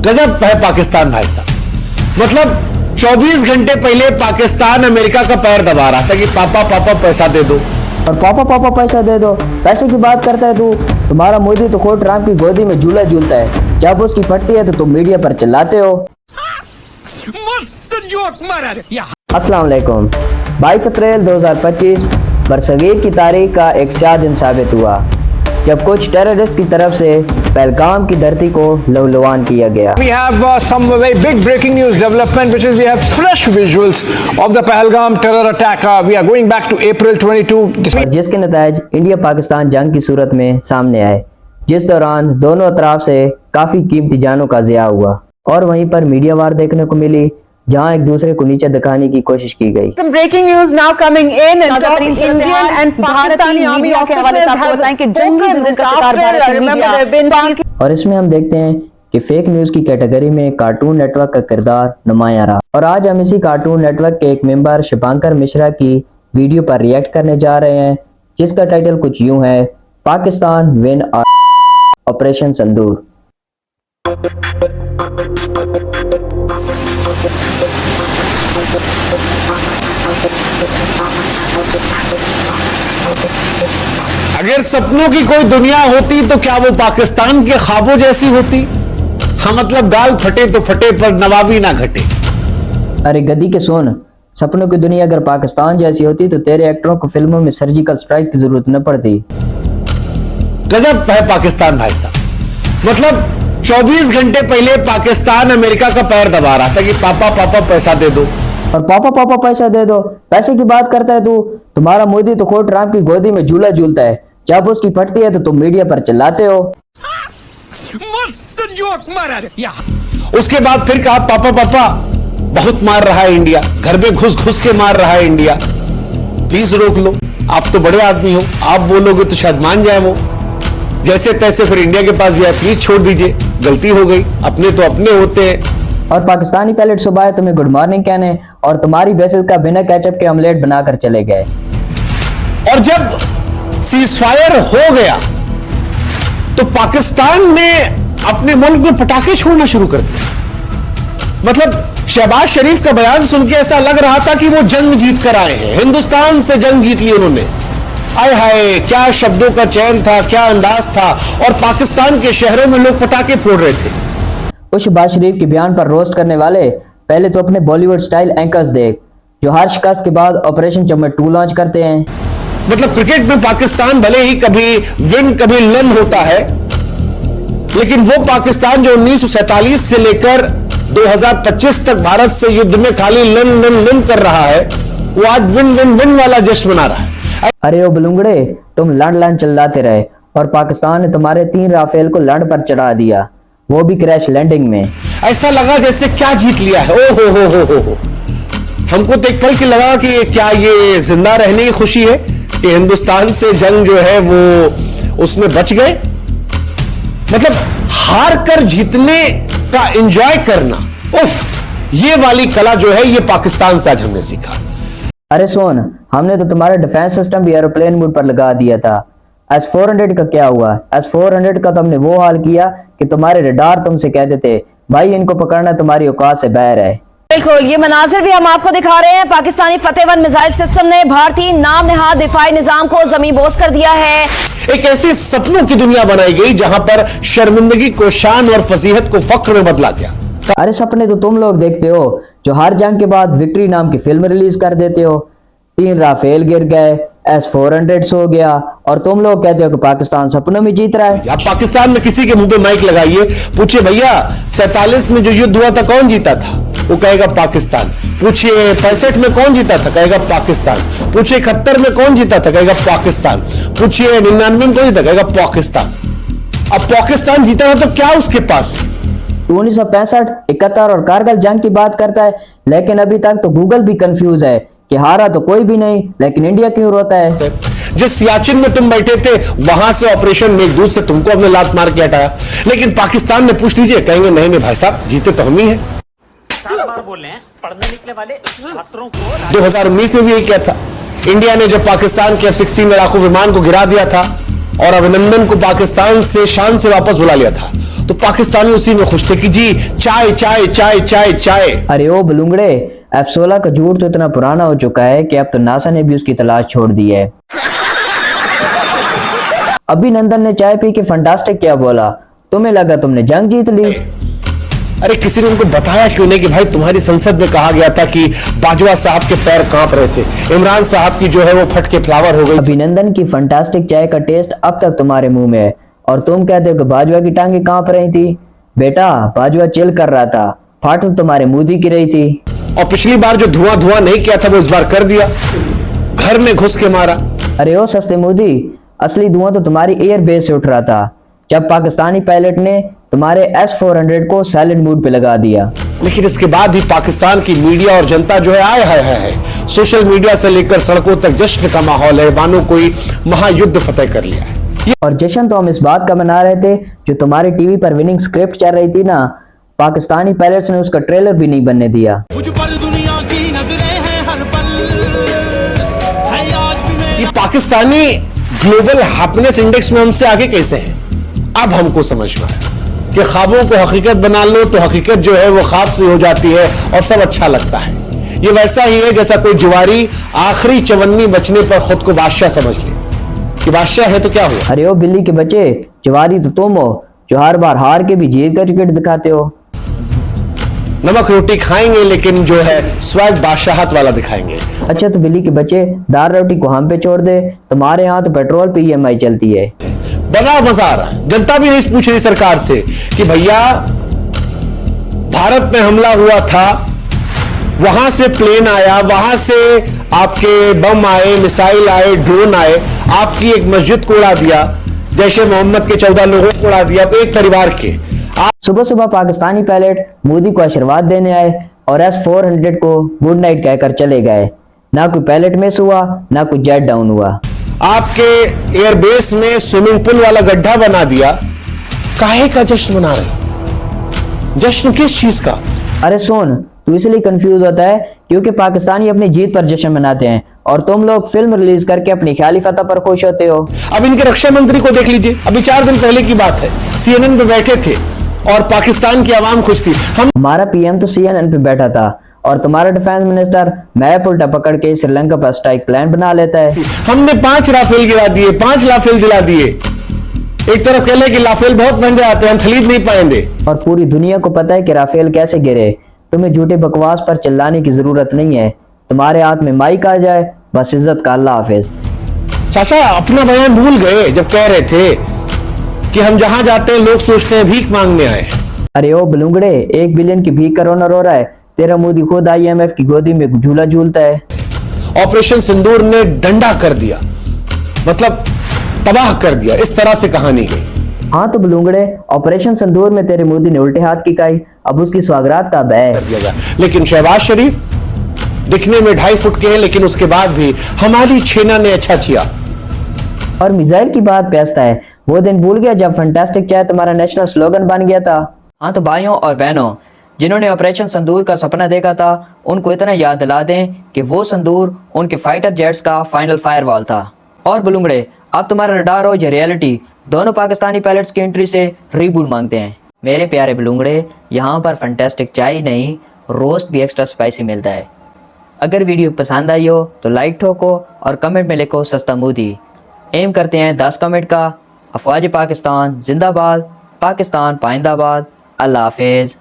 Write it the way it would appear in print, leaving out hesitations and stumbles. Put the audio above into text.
गजब है पाकिस्तान भाई साहब। मतलब 24 घंटे पहले पाकिस्तान अमेरिका का पैर दबा रहा था कि पापा पापा पैसा दे दो, और पापा पापा पैसा दे दो, पैसे की बात करता है तू। तुम्हारा मोदी तो खोट राम की गोदी में झूला झूलता है, जब उसकी फटती है तो तुम मीडिया पर चिल्लाते हो। मस्त जोक मारा रे। अस्सलाम वालेकुम। 22 अप्रैल 2025 बरसगीर की तारीख का एक शाह दिन साबित हुआ जब कुछ टेररिस्ट की तरफ से पहलगाम की धरती को लहूलुहान किया गया। We have some very big breaking news development, which is we have fresh visuals of the Pahalgam terror attack. We are going back to April 22. और जिसके नतायज इंडिया पाकिस्तान जंग की सूरत में सामने आए, जिस दौरान दोनों अतराफ से काफी कीमती जानों का ज़िया हुआ और वहीं पर मीडिया वार देखने को मिली जहां एक दूसरे को नीचे दिखाने की कोशिश की गई। Some breaking news now coming in and Indian and Pakistani army officers have और इसमें हम देखते हैं कि फेक न्यूज की कैटेगरी में कार्टून नेटवर्क का किरदार नुमाया रहा। और आज हम इसी कार्टून नेटवर्क के एक मेंबर शुभांकर मिश्रा की वीडियो पर रिएक्ट करने जा रहे हैं, जिसका टाइटल कुछ यूं है, पाकिस्तान विन ऑपरेशन संदूर। अगर सपनों की कोई दुनिया होती तो क्या वो पाकिस्तान के ख्वाबों जैसी होती? हाँ, मतलब गाल फटे तो फटे पर नवाबी ना घटे। अरे गद्दी के सोन, सपनों की दुनिया अगर पाकिस्तान जैसी होती तो तेरे एक्टरों को फिल्मों में सर्जिकल स्ट्राइक की जरूरत न पड़ती। गजब है पाकिस्तान भाई साहब। मतलब 24 घंटे पहले पाकिस्तान अमेरिका का पैर दबा रहा था कि पापा पापा पैसा दे दो, और पापा पापा पैसा दे दो, पैसे की बात करता है तू। तुम्हारा मोदी तो खोट राम की गोदी में झूला झूलता है, जब उसकी फटती है तो तुम मीडिया पर चिल्लाते हो। मस्त जोक मारा रे। उसके बाद फिर कहा पापा पापा बहुत मार रहा है इंडिया, घर में घुस घुस के मार रहा है इंडिया, प्लीज रोक लो, आप तो बड़े आदमी हो, आप बोलोगे तो शायद मान जाए वो। जैसे तैसे फिर इंडिया के पास भी है, प्लीज छोड़ दीजिए, गलती हो गई, अपने तो अपने होते हैं। और पाकिस्तानी पायलट सुबह आए तुम्हें गुड मॉर्निंग कहने और तुम्हारी बेसिस का बिना केचप के ऑमलेट बनाकर चले गए। और जब सीजफायर हो गया तो पाकिस्तान ने अपने मुल्क में पटाखे छोड़ना शुरू कर दिया। मतलब शहबाज शरीफ का बयान सुन के ऐसा लग रहा था कि वो जंग जीत कर आए हैं, हिंदुस्तान से जंग जीत ली उन्होंने। आय हाय, क्या शब्दों का चयन था, क्या अंदाज था, और पाकिस्तान के शहरों में लोग पटाखे फोड़ रहे थे। उस शहबाज शरीफ के बयान पर रोस्ट करने वाले पहले तो अपने बॉलीवुड स्टाइल एंकर्स देख, जो हर शिकस्त के बाद ऑपरेशन चम्मच 2 लॉन्च करते हैं। मतलब क्रिकेट में पाकिस्तान भले ही कभी विन कभी लन होता है, लेकिन वो पाकिस्तान जो 1947 से लेकर 2025 तक भारत से युद्ध में खाली लन लन लन कर रहा है, वो आज विन विन विन वाला जश्न मना रहा है। अरे ओ बलूंगड़े, तुम लड़ चिल्लाते रहे और पाकिस्तान ने तुम्हारे 3 राफेल को लड़ पर चढ़ा दिया, वो भी क्रैश लैंडिंग में। ऐसा लगा जैसे क्या जीत लिया है। ओ हो। हमको तो एक पल के लगा कि क्या ये जिंदा रहने की खुशी है कि हिंदुस्तान से जंग जो है वो उसमें बच गए। मतलब हार कर जीतने का एंजॉय करना, उफ, ये वाली कला जो है ये पाकिस्तान से आज हमने सीखा। अरे सोन, हमने तो तुम्हारा डिफेंस सिस्टम भी एरोप्लेन मोड पर लगा दिया था। S-400 का क्या हुआ? S-400 का तो हमने वो हाल किया कि तुम्हारे रडार तुमसे कहते थे भाई इनको पकड़ना तुम्हारी औकात से बाहर है। बिल्कुल, ये मनाजिर भी हम आपको दिखा रहे हैं। पाकिस्तानी फतेह-1 मिसाइल सिस्टम ने भारतीय नाम नहाद दिफाई निजाम को जमींबोस कर दिया है। एक ऐसी सपनों की दुनिया बनाई गई जहां पर शर्मिंदगी को शान और फजीहत को फख्र में बदला गया। अरे सपने तो तुम लोग देखते हो जो हर जंग के बाद विक्ट्री नाम की फिल्म रिलीज कर देते हो। 3 राफेल गिर गए, S-400 हो गया, और तुम लोग कहते हो कि पाकिस्तान सपनों में जीत रहा है। आप पाकिस्तान में किसी के मुंह पे माइक लगाइए, पूछिए भैया 47 में जो युद्ध हुआ था कौन जीता था, वो कहेगा पाकिस्तान। पूछिए 65 में कौन जीता था, कहेगा पाकिस्तान। पूछिए 71 में कौन जीता था, कहेगा पाकिस्तान। पूछिए 99 में कौन जीता, कहेगा पाकिस्तान। अब पाकिस्तान जीता है तो क्या उसके पास? 1965, 71 और कारगिल जंग की बात करता है, लेकिन अभी तक तो गूगल भी कंफ्यूज है कि हारा तो कोई भी नहीं, लेकिन इंडिया क्यों रोता है। जिस सियाचिन में तुम बैठे थे वहां से ऑपरेशन मेघदूत से तुमको अपने लात मार के हटाया, लेकिन पाकिस्तान में पूछ लीजिए, कहेंगे नहीं नहीं भाई साहब, जीते तो हम ही हैं। बोल रहे हैं पढ़ने निकले वाले छात्रों को। 2019 में भी यही किया था। इंडिया ने जब पाकिस्तान के F-16 लड़ाकू विमान को गिरा दिया था और अभिनंदन को पाकिस्तान से शान से वापस बुला लिया था, तो पाकिस्तानी उसी में खुश थे कि जी चाय चाय चाय चाय चाय। अरे ओ बलूंगड़े, F-16 का झूठ तो इतना पुराना हो चुका है कि अब तो नासा ने भी उसकी तलाश छोड़ दी है। अभिनंदन ने चाय पी के फंटास्टिक क्या बोला, तुम्हें लगा तुमने जंग जीत ली। अरे किसी ने उनको बताया क्यों नहीं कि भाई तुम्हारी संसद में कहा गया था कि बाजवा साहब के पैर कांप रहे थे, इमरान साहब की जो है वो फट के फ्लावर हो गई। अभिनंदन की फंटास्टिक चाय का टेस्ट अब तक तुम्हारे मुंह में है और तुम कहते हो कि बाजवा की टांगे कांप रही थी। बेटा, बाजवा चिल कर रहा था, फाटल तुम्हारे मुंह की गिर रही थी। और पिछली बार जो धुआं धुआं नहीं किया था वो इस बार कर दिया, घर में घुस के मारा। अरे ओ सस्ते मोदी, असली धुआं तो तुम्हारी एयर बेस से उठ रहा था जब पाकिस्तानी पायलट ने तुम्हारे S-400 को साइलेंट मोड पे लगा दिया। लेकिन इसके बाद भी पाकिस्तान की मीडिया और जनता जो है आए है सोशल मीडिया से लेकर सड़कों तक जश्न का माहौल है, मानो कोई महायुद्ध फतेह कर लिया है। और जश्न तो हम इस बात का मना रहे थे जो तुम्हारी टीवी पर विनिंग स्क्रिप्ट चल रही थी ना, पाकिस्तानी पायलट्स ने उसका ट्रेलर भी नहीं बनने दिया। मुझ पर दुनिया की नजरें हैं हर पल, है आज भी मेरा। ये पाकिस्तानी ग्लोबल हैप्पीनेस इंडेक्स में हमसे आगे कैसे हैं? अब हमको समझ में आया कि ख्वाबों को हकीकत बना लो तो हकीकत जो है वो ख्वाब से हो जाती है और सब अच्छा लगता है। ये वैसा ही है जैसा कोई जुआरी आखिरी चवन्नी बचने पर खुद को बादशाह समझ ले कि बादशाह है तो क्या हुआ। अरे ओ बिल्ली के बच्चे, जुआरी तो तुम हो जो हर बार हार के भी जीत का टिकट दिखाते हो। नमक रोटी खाएंगे लेकिन जो है स्वैग बादशाहत वाला दिखाएंगे। अच्छा तो बिल्ली के बच्चे, दाल रोटी को हम पे छोड़ दे, तुम्हारे यहाँ तो पेट्रोल पे EMI चलती है। बड़ा मजा आ रहा, जनता भी नहीं पूछ रही सरकार से कि भैया भारत में हमला हुआ था, वहां से प्लेन आया, वहां से आपके बम आए, मिसाइल आए, ड्रोन आए, आपकी एक मस्जिद को उड़ा दिया, जैसे मोहम्मद के 14 लोगों को उड़ा दिया, तो एक परिवार के। सुबह सुबह पाकिस्तानी पायलट मोदी को आशीर्वाद देने आए और S-400 को गुड नाइट कहकर चले गए। ना कोई पायलट मिस हुआ, ना कोई जेट डाउन हुआ। आपके एयरबेस में स्विमिंग पूल वाला गड्ढा बना दिया, काहे का जश्न मना रहे? जश्न किस चीज का? अरे सुन, तू इसलिए कंफ्यूज होता है क्योंकि पाकिस्तानी अपनी जीत पर जश्न मनाते हैं और तुम लोग फिल्म रिलीज करके अपनी ख्याली फतह पर खुश होते हो। अब इनके रक्षा मंत्री को देख लीजिए, अभी 4 दिन पहले की बात है, CNN पे बैठे थे और पाकिस्तान की आवाम खुश थी। हमारा PM तो CNN पे बैठा था और तुम्हारा डिफेंस मिनिस्टर मैप उल्टा पकड़ के श्रीलंका पर स्ट्राइक प्लान बना लेता है। हमने 5 राफेल गिरा दिए, 5 राफेल दिला दिए। एक तरफ कह ले कि राफेल बहुत महंगे आते हैं, हम खरीद नहीं पाएंगे। और पूरी दुनिया को पता है कि राफेल कैसे गिरे। तुम्हें झूठे बकवास पर चिल्लाने की जरूरत नहीं है। तुम्हारे हाथ में माइक आ जाए, बस इज्जत का अल्लाह हाफिज। चाचा अपना बयान भूल गए जब कह रहे थे कि हम जहां जाते हैं लोग सोचते हैं भीख मांगने आए। अरे ओ बलूंगड़े, 1 बिलियन की भीख का रोना रो रहा है, तेरा मोदी खुद IMF की गोदी में झूला झूलता है। ऑपरेशन सिंदूर ने डंडा कर दिया, मतलब तबाह कर दिया, इस तरह से कहानी गई। हाँ तो बलूंगड़े, ऑपरेशन सिंदूर में तेरे मोदी ने उल्टे हाथ की खाई, अब उसकी स्वागरात कब है? लेकिन शहबाज शरीफ दिखने में 2.5 फुट के हैं, लेकिन उसके बाद भी हमारी छेना ने अच्छा किया। और मिसाइल की बात पैसता है, वो दिन भूल गया जब फैंटास्टिक चाय तुम्हारा नेशनल स्लोगन बन गया था। हाँ तो भाइयों और बहनों, जिन्होंने ऑपरेशन संदूर का सपना देखा था उनको इतना याद दिला दें कि वो संदूर उनके फाइटर जेट्स का फाइनल फायरवॉल था। और बलूंगड़े, अब तुम्हारा रडार हो या रियलिटी, दोनों पाकिस्तानी पायलट्स की एंट्री से रीबूट मांगते हैं। मेरे प्यारे बलूंगड़े, यहाँ पर फैंटास्टिक चाय नहीं, रोस्ट भी एक्स्ट्रा स्पाइसी मिलता है। अगर वीडियो पसंद आई हो तो लाइक ठोको और कमेंट में लिखो सस्ता मोदी। एम करते हैं 10 कमेंट का। अफवाज पाकिस्तान जिंदाबाद, पाकिस्तान पाइंदाबाद। अल्लाह हाफिज।